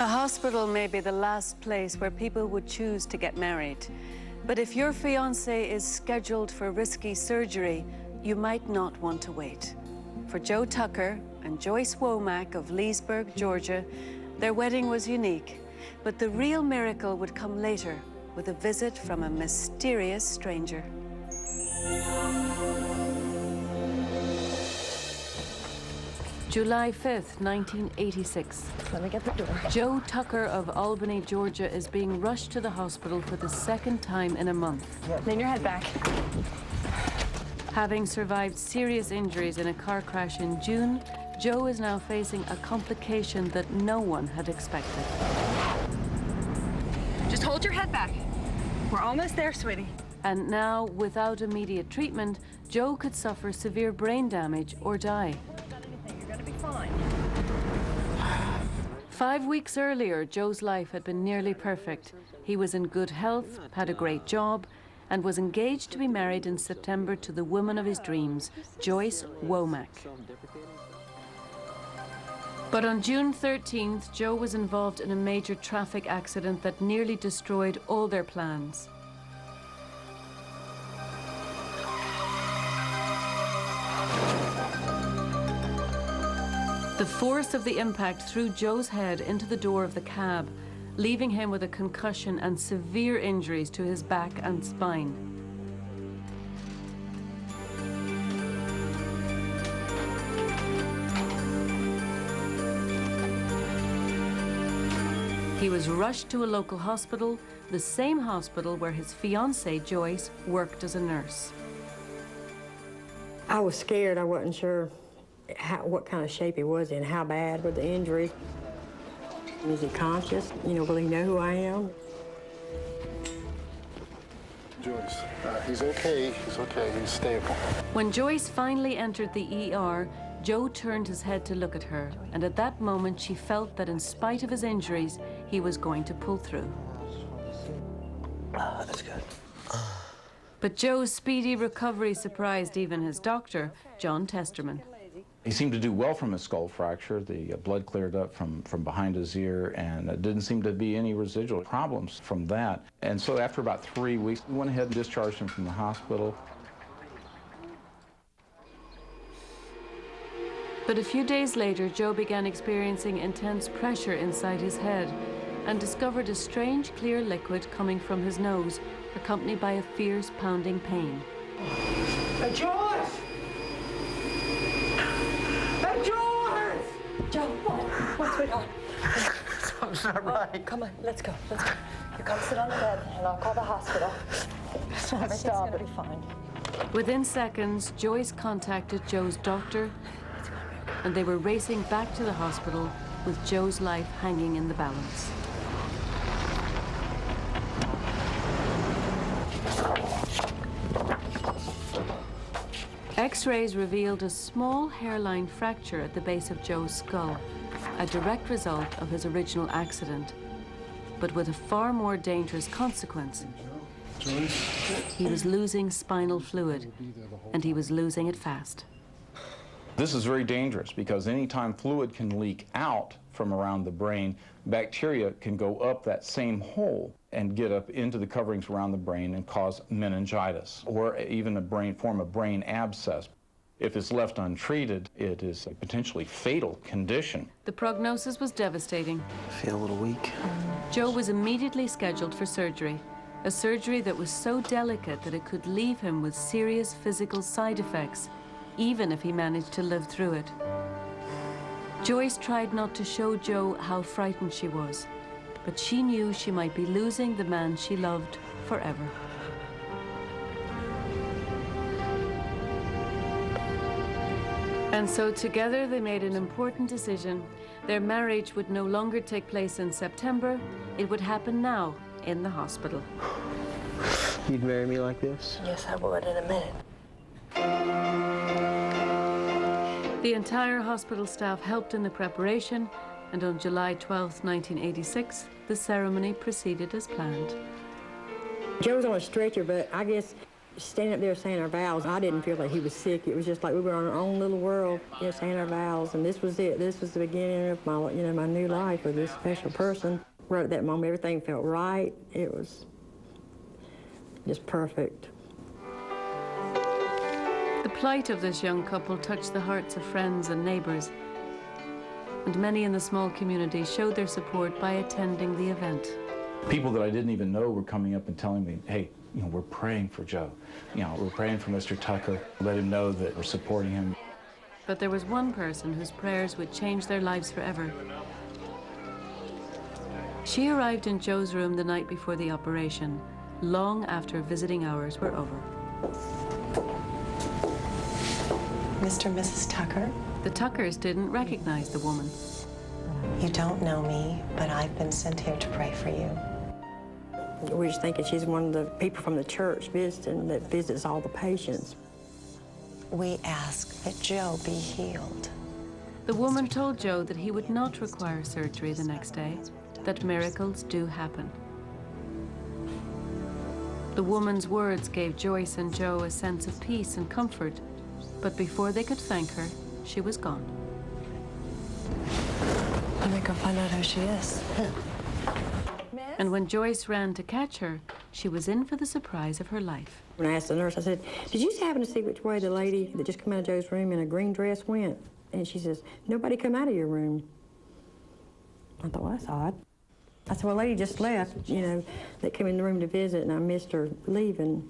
A hospital may be the last place where people would choose to get married. But if your fiancé is scheduled for risky surgery, you might not want to wait. For Joe Tucker and Joyce Womack of Leesburg, Georgia, their wedding was unique. But the real miracle would come later with a visit from a mysterious stranger. July 5th, 1986. Let me get the door. Joe Tucker of Albany, Georgia is being rushed to the hospital for the second time in a month. Lean your head back. Having survived serious injuries in a car crash in June, Joe is now facing a complication that no one had expected. Just hold your head back. We're almost there, sweetie. And now, without immediate treatment, Joe could suffer severe brain damage or die. You're gonna be fine. 5 weeks earlier, Joe's life had been nearly perfect. He was in good health, had a great job, and was engaged to be married in September to the woman of his dreams, Joyce Womack. But on June 13th, Joe was involved in a major traffic accident that nearly destroyed all their plans. The force of the impact threw Joe's head into the door of the cab, leaving him with a concussion and severe injuries to his back and spine. He was rushed to a local hospital, the same hospital where his fiancée, Joyce, worked as a nurse. I was scared. I wasn't sure what kind of shape he was in, how bad was the injury. Is he conscious? You know, will he know who I am? Joyce, he's okay. He's okay. He's stable. When Joyce finally entered the ER, Joe turned his head to look at her, and at that moment she felt that in spite of his injuries, he was going to pull through. That's good. But Joe's speedy recovery surprised even his doctor, John Testerman. He seemed to do well from his skull fracture. The blood cleared up from behind his ear, and there didn't seem to be any residual problems from that. And so after about 3 weeks, we went ahead and discharged him from the hospital. But a few days later, Joe began experiencing intense pressure inside his head and discovered a strange clear liquid coming from his nose, accompanied by a fierce pounding pain. Hey, Joyce! Hey, Joyce! Joe, what's going on? Something's not right. Come on, let's go, let's go. You come sit on the bed, and I'll call the hospital. Everything's gonna be fine. Within seconds, Joyce contacted Joe's doctor, and they were racing back to the hospital with Joe's life hanging in the balance. X-rays revealed a small hairline fracture at the base of Joe's skull, a direct result of his original accident, but with a far more dangerous consequence. He was losing spinal fluid, and he was losing it fast. This is very dangerous because anytime fluid can leak out from around the brain, bacteria can go up that same hole and get up into the coverings around the brain and cause meningitis, or even form a brain abscess. If it's left untreated, it is a potentially fatal condition. The prognosis was devastating. I feel a little weak. Joe was immediately scheduled for surgery, a surgery that was so delicate that it could leave him with serious physical side effects, even if he managed to live through it. Joyce tried not to show Joe how frightened she was, but she knew she might be losing the man she loved forever. And so together they made an important decision. Their marriage would no longer take place in September. It would happen now in the hospital. You'd marry me like this? Yes, I would in a minute. The entire hospital staff helped in the preparation, and on July 12, 1986, the ceremony proceeded as planned. Joe's on a stretcher, but I guess Standing up there saying our vows, I didn't feel like he was sick. It was just like we were on our own little world, you know, saying our vows. And this was it. This was the beginning of my, you know, my new life with this special person. Right at that moment, everything felt right. It was just perfect. The plight of this young couple touched the hearts of friends and neighbours, and many in the small community showed their support by attending the event. People that I didn't even know were coming up and telling me, hey, you know, we're praying for Joe. You know, we're praying for Mr. Tucker. Let him know that we're supporting him. But there was one person whose prayers would change their lives forever. She arrived in Joe's room the night before the operation, long after visiting hours were over. Mr. and Mrs. Tucker? The Tuckers didn't recognize the woman. You don't know me, but I've been sent here to pray for you. We're just thinking she's one of the people from the church visiting that visits all the patients. We ask that Joe be healed. The woman told Joe that he would not require surgery the next day, that miracles do happen. The woman's words gave Joyce and Joe a sense of peace and comfort, but before they could thank her, she was gone. Let me go find out who she is. And when Joyce ran to catch her, she was in for the surprise of her life. When I asked the nurse, I said, did you happen to see which way the lady that just came out of Joe's room in a green dress went? And she says, nobody come out of your room. I thought, well, that's odd. I said, well, a lady just left, you know, that came in the room to visit, and I missed her leaving.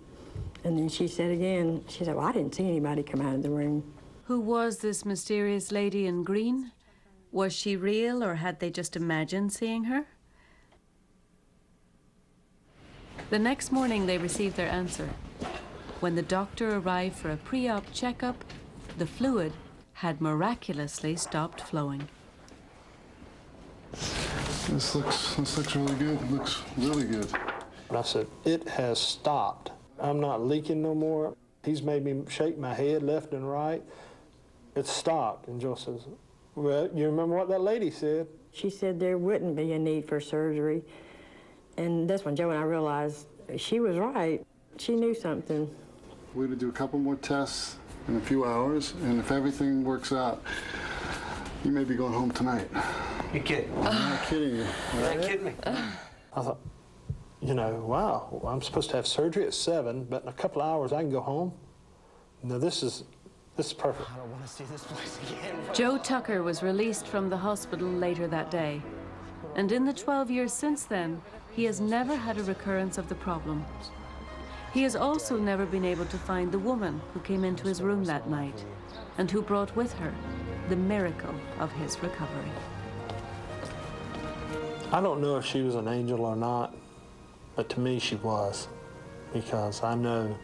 And then she said again, she said, well, I didn't see anybody come out of the room. Who was this mysterious lady in green? Was she real, or had they just imagined seeing her? The next morning, they received their answer. When the doctor arrived for a pre-op checkup, the fluid had miraculously stopped flowing. This looks really good. It looks really good. And I said, it has stopped. I'm not leaking no more. He's made me shake my head left and right. It's stopped. And Joe says, well, you remember what that lady said? She said there wouldn't be a need for surgery. And that's when Joe and I realized she was right. She knew something. We're going to do a couple more tests in a few hours, and if everything works out, you may be going home tonight. You're kidding. I'm not kidding you. You're not kidding me. I thought, you know, wow, I'm supposed to have surgery at 7, but in a couple of hours I can go home. No, this is perfect. I don't want to see this place again. Joe Tucker was released from the hospital later that day. And in the 12 years since then, he has never had a recurrence of the problem. He has also never been able to find the woman who came into his room that night and who brought with her the miracle of his recovery. I don't know if she was an angel or not, but to me she was, because I know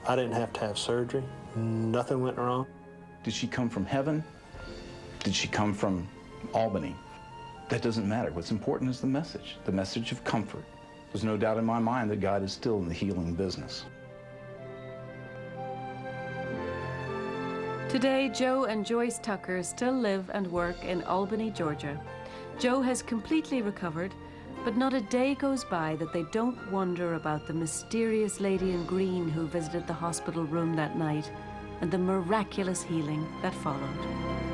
I didn't have to have surgery. Nothing went wrong. Did she come from heaven? Did she come from Albany? That doesn't matter. What's important is the message of comfort. There's no doubt in my mind that God is still in the healing business. Today, Joe and Joyce Tucker still live and work in Albany, Georgia. Joe has completely recovered, but not a day goes by that they don't wonder about the mysterious lady in green who visited the hospital room that night and the miraculous healing that followed.